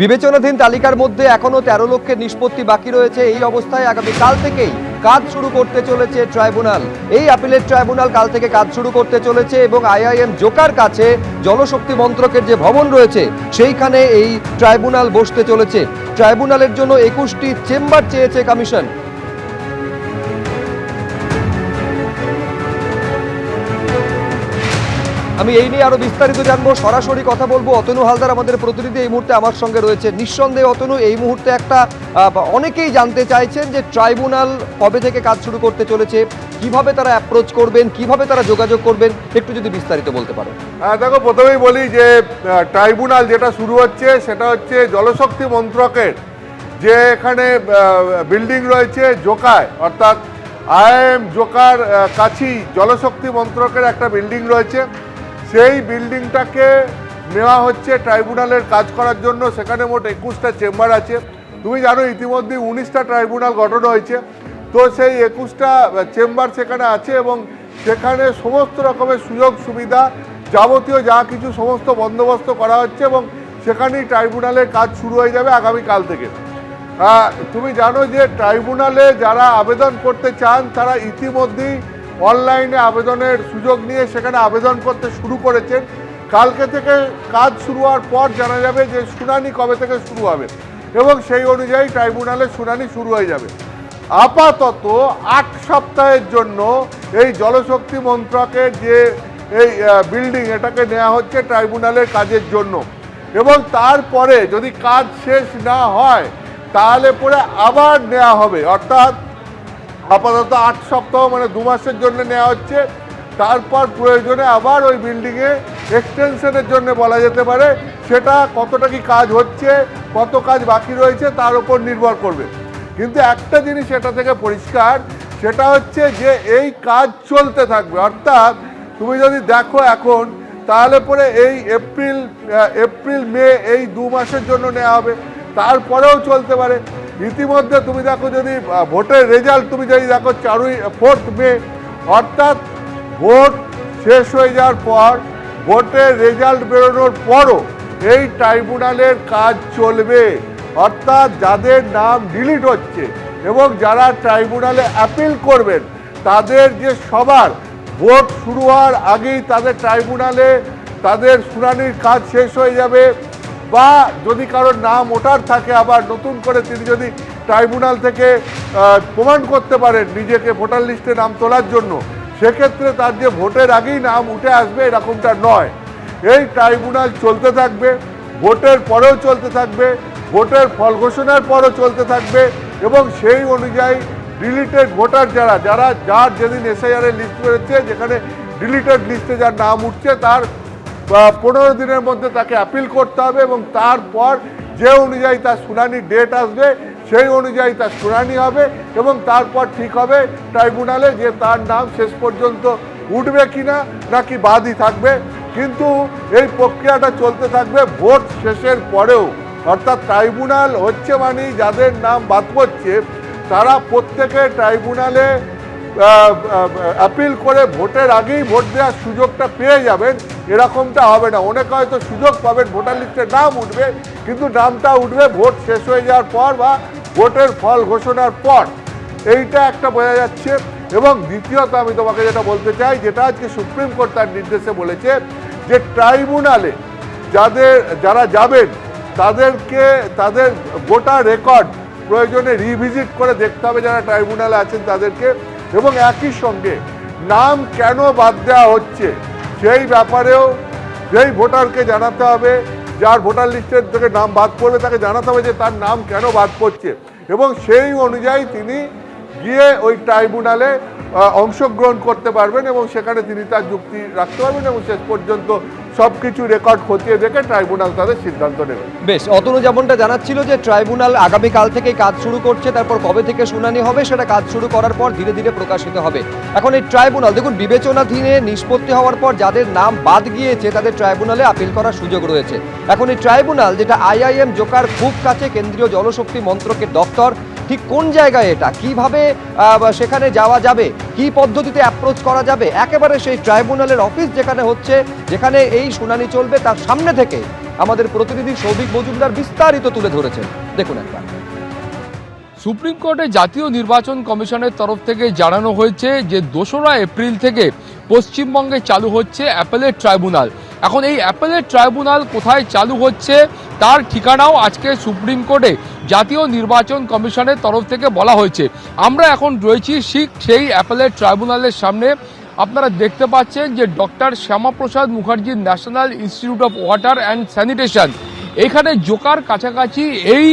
বিবেচনাধীন তালিকার মধ্যে এখনো 13 লক্ষের নিষ্পত্তি বাকি রয়েছে। এই অবস্থায় আগামী কাল থেকেই কাজ শুরু করতে চলেছে ট্রাইব্যুনাল। এই আপিলের ট্রাইব্যুনাল কাল থেকে কাজ শুরু করতে চলেছে এবং আইআইএম জোকার কাছে জলশক্তি মন্ত্রকের যে ভবন রয়েছে সেইখানে এই ট্রাইব্যুনাল বসতে চলেছে। ট্রাইব্যুনালের জন্য 21টি চেম্বার চেয়েছে কমিশন। আমি এই নিয়ে আরো বিস্তারিত জানবো, সরাসরি কথা বলবো। অতনু হালদার আমাদের প্রতিনিধি এই মুহূর্তে আমার সঙ্গে রয়েছে। নিঃসন্দেহে অতনু, এই মুহূর্তে একটা অনেকেই জানতে চাইছেন যে ট্রাইব্যুনাল কবে থেকে কাজ শুরু করতে চলেছে, কিভাবে তারা অ্যাপ্রোচ করবেন, কিভাবে তারা যোগাযোগ করবেন, একটু যদি বিস্তারিত বলতে পারো। দেখো, প্রথমেই বলি যে ট্রাইব্যুনাল যেটা শুরু হচ্ছে সেটা হচ্ছে জলশক্তি মন্ত্রকের যে এখানে বিল্ডিং রয়েছে জোকায়, অর্থাৎ আইআইএম জোকার কাছেই জলশক্তি মন্ত্রকের একটা বিল্ডিং রয়েছে। সেই বিল্ডিংটাকে নেওয়া হচ্ছে ট্রাইব্যুনালের কাজ করার জন্য। সেখানে মোট 21টা চেম্বার আছে। তুমি জানো ইতিমধ্যে 19টা ট্রাইব্যুনাল গঠন হয়েছে। তো সেই 21টা চেম্বার সেখানে আছে এবং সেখানে সমস্ত রকমের সুযোগ সুবিধা যাবতীয় যা কিছু সমস্ত বন্দোবস্ত করা হচ্ছে এবং সেখানেই ট্রাইব্যুনালের কাজ শুরু হয়ে যাবে আগামীকাল থেকে। তুমি জানো যে ট্রাইব্যুনালে যারা আবেদন করতে চান তারা ইতিমধ্যেই অনলাইনে আবেদনের সুযোগ নিয়ে সেখানে আবেদন করতে শুরু করেছেন। কালকে থেকে কাজ শুরু হওয়ার পর জানা যাবে যে শুনানি কবে থেকে শুরু হবে এবং সেই অনুযায়ী ট্রাইব্যুনালের শুনানি শুরু হয়ে যাবে। আপাতত 8 সপ্তাহের জন্য এই জলশক্তি মন্ত্রকের যে এই বিল্ডিং এটাকে নেওয়া হচ্ছে ট্রাইব্যুনালের কাজের জন্য এবং তারপরে যদি কাজ শেষ না হয় তাহলে পরে আবার নেওয়া হবে। অর্থাৎ আপাতত 8 সপ্তাহ মানে 2 মাসের জন্য নেওয়া হচ্ছে। তারপর প্রয়োজনে আবার ওই বিল্ডিংয়ে এক্সটেনশনের জন্য বলা যেতে পারে। সেটা কতটা কি কাজ হচ্ছে, কত কাজ বাকি রয়েছে তার উপর নির্ভর করবে। কিন্তু একটা জিনিস এটা থেকে পরিষ্কার, সেটা হচ্ছে যে এই কাজ চলতে থাকবে। অর্থাৎ তুমি যদি দেখো এখন তাহলে পরে এই এপ্রিল মে এই 2 মাসের জন্য নেওয়া হবে, তারপরেও চলতে পারে। ইতিমধ্যে তুমি দেখো যদি ভোটের রেজাল্ট তুমি যদি দেখো 4 মে, অর্থাৎ ভোট শেষ হয়ে যাওয়ার পর ভোটের রেজাল্ট বেরোনোর পরও এই ট্রাইব্যুনালের কাজ চলবে। অর্থাৎ যাদের নাম ডিলিট হচ্ছে এবং যারা ট্রাইব্যুনালে অ্যাপিল করবেন তাদের যে সবার ভোট শুরু হওয়ার আগেই তাদের ট্রাইব্যুনালে তাদের শুনানির কাজ শেষ হয়ে যাবে। বা যদি কারোর নাম ওঠার থাকে আবার নতুন করে তিনি যদি ট্রাইব্যুনাল থেকে প্রমাণ করতে পারেন নিজেকে ভোটার লিস্টে নাম তোলার জন্য, সেক্ষেত্রে তার যে ভোটের আগেই নাম উঠে আসবে এরকমটা নয়। এই ট্রাইব্যুনাল চলতে থাকবে, ভোটের পরেও চলতে থাকবে, ভোটের ফল ঘোষণার পরও চলতে থাকবে এবং সেই অনুযায়ী ডিলিটেড ভোটার যার যেদিন এসআইআরের লিস্ট বেরোচ্ছে, যেখানে ডিলিটেড লিস্টে যার নাম উঠছে তার 15 দিনের মধ্যে তাকে অ্যাপিল করতে হবে এবং তারপর যে অনুযায়ী তার শুনানির ডেট আসবে সেই অনুযায়ী তার শুনানি হবে এবং তারপর ঠিক হবে ট্রাইব্যুনালে যে তার নাম শেষ পর্যন্ত উঠবে কিনা নাকি বাদই থাকবে। কিন্তু এই প্রক্রিয়াটা চলতে থাকবে ভোট শেষের পরেও। অর্থাৎ ট্রাইব্যুনাল হচ্ছে মানেই যাদের নাম বাদ পড়ছে তারা প্রত্যেকে ট্রাইব্যুনালে অ্যাপিল করে ভোটের আগেই ভোট দেওয়ার সুযোগটা পেয়ে যাবেন, এরকমটা হবে না। অনেকে হয়তো সুযোগ পাবেন, ভোটার লিস্টে নাম উঠবে কিন্তু নামটা উঠবে ভোট শেষ হয়ে যাওয়ার পর বা ভোটের ফল ঘোষণার পর। এইটা একটা বোঝা যাচ্ছে। এবং দ্বিতীয়ত আমি তোমাকে যেটা বলতে চাই, যেটা আজকে সুপ্রিম কোর্ট তার নির্দেশে বলেছে যে ট্রাইব্যুনালে যারা যাবেন তাদেরকে তাদের গোটা রেকর্ড প্রয়োজনে রিভিজিট করে দেখতে হবে যারা ট্রাইব্যুনালে আছেন তাদেরকে, এবং একই সঙ্গে নাম কেন বাদ দেওয়া হচ্ছে সেই ব্যাপারেও সেই ভোটারকে জানাতে হবে। যার ভোটার লিস্টের থেকে নাম বাদ পড়বে তাকে জানাতে হবে যে তার নাম কেন বাদ পড়ছে এবং সেই অনুযায়ী তিনি গিয়ে ওই ট্রাইব্যুনালে অংশগ্রহণ করতে পারবেন এবং সেখানে তিনি তার যুক্তি রাখতে পারবেন এবং শেষ পর্যন্ত সবকিছু রেকর্ড খতিয়ে দেখে ট্রাইব্যুনাল তাদের সিদ্ধান্ত নেবে। বেশ, অতনু যেমনটা জানাচ্ছিল যে ট্রাইব্যুনাল আগামীকাল থেকে কাজ শুরু করছে, তারপর কবে থেকে শুনানি হবে সেটা কাজ শুরু করার পর ধীরে ধীরে প্রকাশিত হবে। এখন এই ট্রাইব্যুনাল দেখুন বিবেচনাধীনে নিষ্পত্তি হওয়ার পর যাদের নাম বাদ গিয়েছে তাদের ট্রাইব্যুনালে আপিল করার সুযোগ রয়েছে। এখন এই ট্রাইব্যুনাল যেটা আইআইএম জোকার খুব কাছে কেন্দ্রীয় জলশক্তি মন্ত্রকের দপ্তর, ঠিক কোন জায়গায় এটা, কিভাবে সেখানে যাওয়া যাবে, কি পদ্ধতিতে অ্যাপ্রোচ করা যাবে, একেবারে সেই ট্রাইব্যুনালের অফিস যেখানে হচ্ছে, যেখানে এই শুনানি চলবে তার সামনে থেকে আমাদের প্রতিনিধি সৌভিক মজুমদার বিস্তারিত তুলে ধরেছেন, দেখুন একবার। সুপ্রিম কোর্টে জাতীয় নির্বাচন কমিশনের তরফ থেকে জানানো হয়েছে যে 2রা এপ্রিল থেকে পশ্চিমবঙ্গে চালু হচ্ছে অ্যাপেলেট ট্রাইব্যুনাল। এখন এই অ্যাপেলেট ট্রাইব্যুনাল কোথায় চালু হচ্ছে তার ঠিকানাও আজকে সুপ্রিম কোর্টে জাতীয় নির্বাচন কমিশনের তরফ থেকে বলা হয়েছে। আমরা এখন রয়েছি সেই অ্যাপেলেট ট্রাইব্যুনালের সামনে। আপনারা দেখতে পাচ্ছেন যে doctor Shyamaprasad Mukherjee national institute of water and sanitation, এখানে জোকার কাছাকাছি এই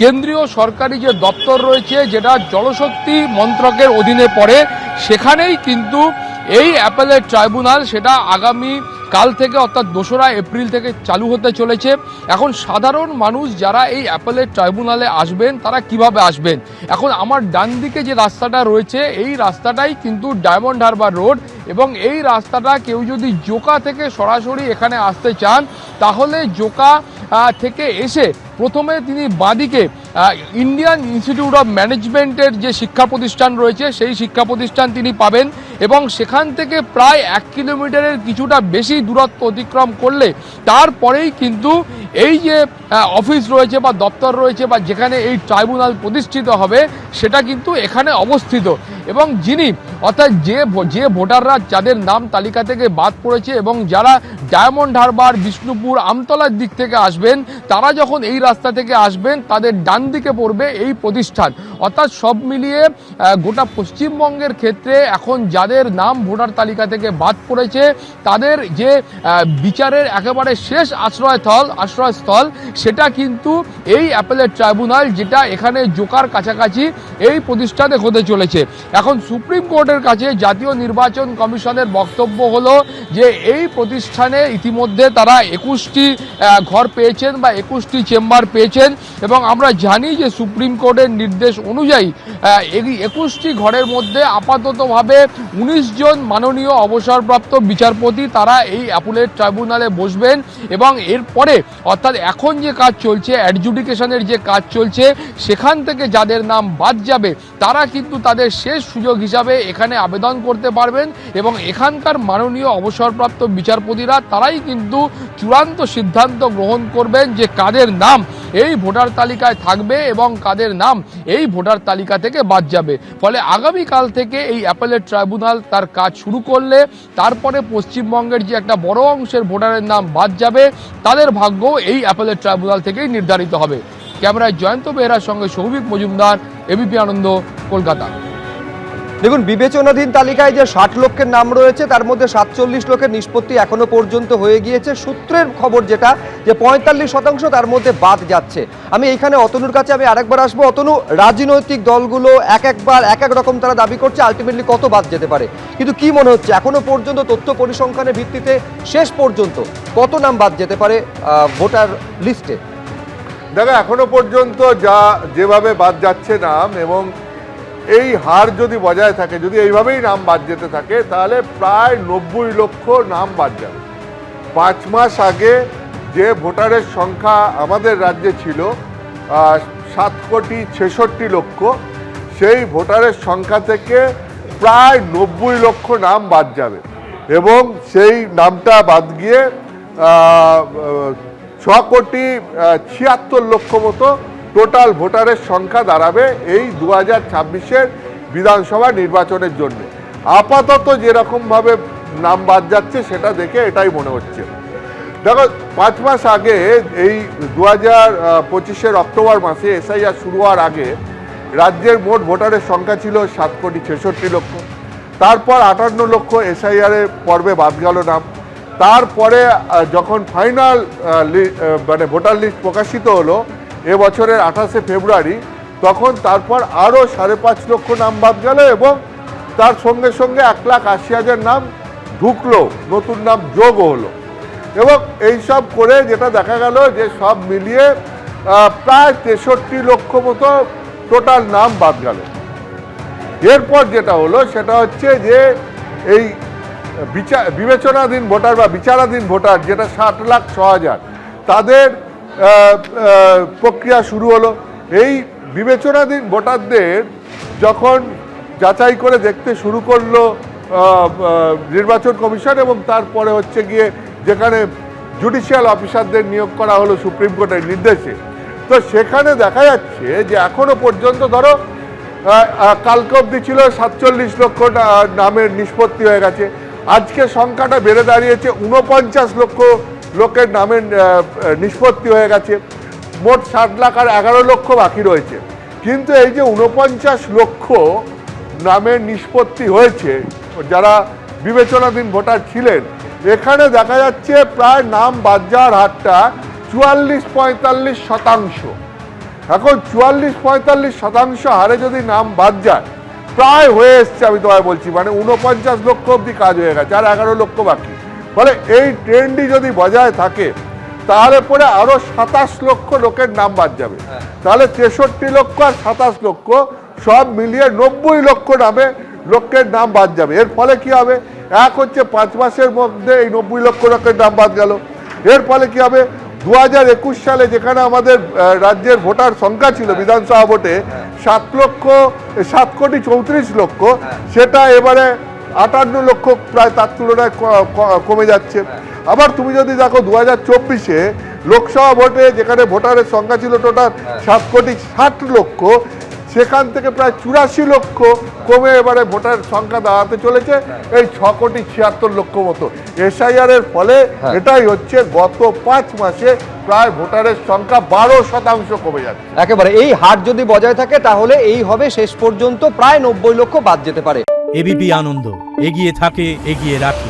কেন্দ্রীয় সরকারি যে দপ্তর রয়েছে যেটা জলশক্তি মন্ত্রকের অধীনে পড়ে, সেখানেই কিন্তু এই অ্যাপেলেট ট্রাইব্যুনাল সেটা আগামী কাল থেকে অর্থাৎ 2রা এপ্রিল থেকে চালু হতে চলেছে। এখন সাধারণ মানুষ যারা এই অ্যাপেলেট ট্রাইব্যুনালে আসবেন তারা কিভাবে আসবেন? এখন আমার ডান দিকে যে রাস্তাটা রয়েছে এই রাস্তাটাই কিন্তু ডায়মন্ড হারবার রোড, এবং এই রাস্তাটা কেউ যদি জোকা থেকে সরাসরি এখানে আসতে চান তাহলে জোকা থেকে এসে প্রথমে তিনি বাঁদিকে ইন্ডিয়ান ইনস্টিটিউট অফ ম্যানেজমেন্টের যে শিক্ষা প্রতিষ্ঠান রয়েছে সেই শিক্ষা প্রতিষ্ঠান তিনি পাবেন, এবং সেখান থেকে প্রায় 1 কিলোমিটারের কিছুটা বেশি দূরত্ব অতিক্রম করলে তারপরেই কিন্তু এই যে অফিস রয়েছে বা দপ্তর রয়েছে বা যেখানে এই ট্রাইব্যুনাল প্রতিষ্ঠিত হবে সেটা কিন্তু এখানে অবস্থিত। এবং যিনি অর্থাৎ যে ভোটাররা যাদের নাম তালিকা থেকে বাদ পড়েছে এবং যারা ডায়মন্ড হারবার, বিষ্ণুপুর, আমতলার দিক থেকে আসবেন তারা যখন এই রাস্তা থেকে আসবেন তাদের ডান দিকে পড়বে এই প্রতিষ্ঠান। অর্থাৎ সব মিলিয়ে গোটা পশ্চিমবঙ্গের ক্ষেত্রে এখন যাদের নাম ভোটার তালিকা থেকে বাদ পড়েছে তাদের যে বিচারের একেবারে শেষ আশ্রয়স্থল সেটা কিন্তু এই অ্যাপেলেট ট্রাইব্যুনাল, যেটা এখানে জোকার কাছাকাছি এই প্রতিষ্ঠানে হতে চলেছে। এখন সুপ্রিম কোর্টের কাছে জাতীয় নির্বাচন কমিশনের বক্তব্য হলো যে এই প্রতিষ্ঠানে ইতিমধ্যে তারা 21টি ঘর পেয়েছেন বা 21টি চেম্বার পেয়েছেন, এবং আমরা জানি যে সুপ্রিম কোর্টের নির্দেশ অনুযায়ী এই 21টি ঘরের মধ্যে আপাততভাবে 19 জন মাননীয় অবসরপ্রাপ্ত বিচারপতি তারা এই অ্যাপেলেট ট্রাইব্যুনালে বসবেন, এবং এরপরে অর্থাৎ এখন যে কাজ চলছে অ্যাডজুডিকেশনের যে কাজ চলছে সেখান থেকে যাদের নাম বাদ যাবে তারা কিন্তু তাদের শেষ সুযোগ হিসাবে এখানে আবেদন করতে পারবেন, এবং এখানকার মাননীয় অবসরপ্রাপ্ত বিচারপতিরা তারাই কিন্তু চূড়ান্ত সিদ্ধান্ত গ্রহণ করবেন যে কাদের নাম এই ভোটার তালিকায় থাকবে এবং কাদের নাম এই ভোটার তালিকা থেকে বাদ যাবে। ফলে আগামীকাল থেকে এই অ্যাপেলেট ট্রাইব্যুনাল তার কাজ শুরু করলে তারপরে পশ্চিমবঙ্গের যে একটা বড় অংশের ভোটারের নাম বাদ যাবে তাদের ভাগ্য এই অ্যাপেলেট ট্রাইব্যুনাল থেকেই নির্ধারিত হবে। ক্যামেরায় জয়ন্ত বেহরার সঙ্গে সৌভিক মজুমদার, এবিপি আনন্দ, কলকাতা। দেখুন, বিবেচনাধীন তালিকায় যে 60 লক্ষের নাম রয়েছে তার মধ্যে 47 লক্ষের নিষ্পত্তি এখনো পর্যন্ত হয়ে গিয়েছে। সূত্রের খবর যেটা যে 45% তার মধ্যে বাদ যাচ্ছে। আমি এইখানে অতনুর কাছে আমি আরেকবার আসবো। অতনু, রাজনৈতিক দলগুলো এক এক রকম তারা দাবি করছে আলটিমেটলি কত বাদ যেতে পারে, কিন্তু কি মনে হচ্ছে এখনো পর্যন্ত তথ্য পরিসংখ্যানের ভিত্তিতে শেষ পর্যন্ত কত নাম বাদ যেতে পারে ভোটার লিস্টে? দেখো, এখনো পর্যন্ত যেভাবে বাদ যাচ্ছে নাম, এবং এই হার যদি বজায় থাকে, যদি এইভাবেই নাম বাদ যেতে থাকে তাহলে প্রায় 90 লক্ষ নাম বাদ যাবে। 5 মাস আগে যে ভোটারের সংখ্যা আমাদের রাজ্যে ছিল 7,66,00,000, সেই ভোটারের সংখ্যা থেকে প্রায় 90 লক্ষ নাম বাদ যাবে, এবং সেই নামটা বাদ গিয়ে 6,76,00,000 মতো টোটাল ভোটারের সংখ্যা দাঁড়াবে এই 2026-এর বিধানসভা নির্বাচনের জন্য। আপাতত যেরকমভাবে নাম বাদ যাচ্ছে সেটা দেখে এটাই মনে হচ্ছে। দেখো, 5 মাস আগে এই 2025-এর অক্টোবর মাসে এসআইআর শুরু হওয়ার আগে রাজ্যের মোট ভোটারের সংখ্যা ছিল 7,66,00,000। তারপর 58 লক্ষ এসআইআরের পর্বে বাদ গেল নাম। তারপরে যখন ফাইনাল মানে ভোটার লিস্ট প্রকাশিত হলো এবছরের 28শে ফেব্রুয়ারি, তখন তারপর আরও 5.5 লক্ষ নাম বাদ গেল, এবং তার সঙ্গে সঙ্গে 1,80,000 নাম ঢুকলো, নতুন নাম যোগও হলো। এবং এইসব করে যেটা দেখা গেল যে সব মিলিয়ে প্রায় 63 লক্ষ মতো টোটাল নাম বাদ গেল। এরপর যেটা হলো সেটা হচ্ছে যে এই বিবেচনাধীন ভোটার বা বিচারাধীন ভোটার, যেটা 60,06,000, তাদের প্রক্রিয়া শুরু হলো। এই বিবেচনাধীন ভোটারদের যখন যাচাই করে দেখতে শুরু করলো নির্বাচন কমিশন, এবং তারপরে হচ্ছে গিয়ে যেখানে জুডিশিয়াল অফিসারদের নিয়োগ করা হলো সুপ্রিম কোর্টের নির্দেশে। তো সেখানে দেখা যাচ্ছে যে এখনো পর্যন্ত ধরো কালকে অবধি ছিল 47 লক্ষ নামের নিষ্পত্তি হয়ে গেছে, আজকে সংখ্যাটা বেড়ে দাঁড়িয়েছে 49 লক্ষ লোকের নামের নিষ্পত্তি হয়ে গেছে। মোট 60 লাখ আর 11 লক্ষ বাকি রয়েছে। কিন্তু এই যে 49 লক্ষ নামের নিষ্পত্তি হয়েছে যারা বিবেচনাধীন ভোটার ছিলেন, এখানে দেখা যাচ্ছে প্রায় নাম বাদ যাওয়ার হারটা 44-45%। এখন 44-45% হারে যদি নাম বাদ যায়, প্রায় হয়ে এসছে, আমি তোমায় বলছি, মানে 49 লক্ষ অব্দি কাজ হয়ে গেছে আর 11 লক্ষ বাকি। ফলে এই ট্রেন্ডই যদি বজায় থাকে তাহলে পরে আরো 27 লক্ষ লোকের নাম বাদ যাবে। তাহলে 63 লক্ষ আর 27 লক্ষ সব মিলিয়ে 90 লক্ষ লোকের নাম বাদ যাবে। এর ফলে কি হবে? এক হচ্ছে 5 মাসের মধ্যে এই 90 লক্ষ লোকের নাম বাদ গেল। এর ফলে কি হবে? 2021 সালে যেখানে আমাদের রাজ্যের ভোটার সংখ্যা ছিল বিধানসভা ভোটে 7 কোটি 34 লক্ষ, সেটা এবারে 58 লক্ষ প্রায় তার তুলনায় কমে যাচ্ছে। আবার তুমি যদি দেখো 2024-এ লোকসভা ভোটে যেখানে ভোটারের সংখ্যা ছিল টোটাল 7 কোটি 60 লক্ষ, সেখান থেকে প্রায় 84 লক্ষ কমে এবারে ভোটার সংখ্যা দাঁড়াতে চলেছে এই 6 কোটি 76 লক্ষ মতো। এসআইআর এর ফলে এটাই হচ্ছে গত 5 মাসে প্রায় ভোটারের সংখ্যা 12% কমে যাচ্ছে। একেবারে এই হার যদি বজায় থাকে তাহলে এই হবে শেষ পর্যন্ত প্রায় 90 লক্ষ বাদ যেতে পারে। এবিপি আনন্দ, এগিয়ে থাকে, এগিয়ে রাখে।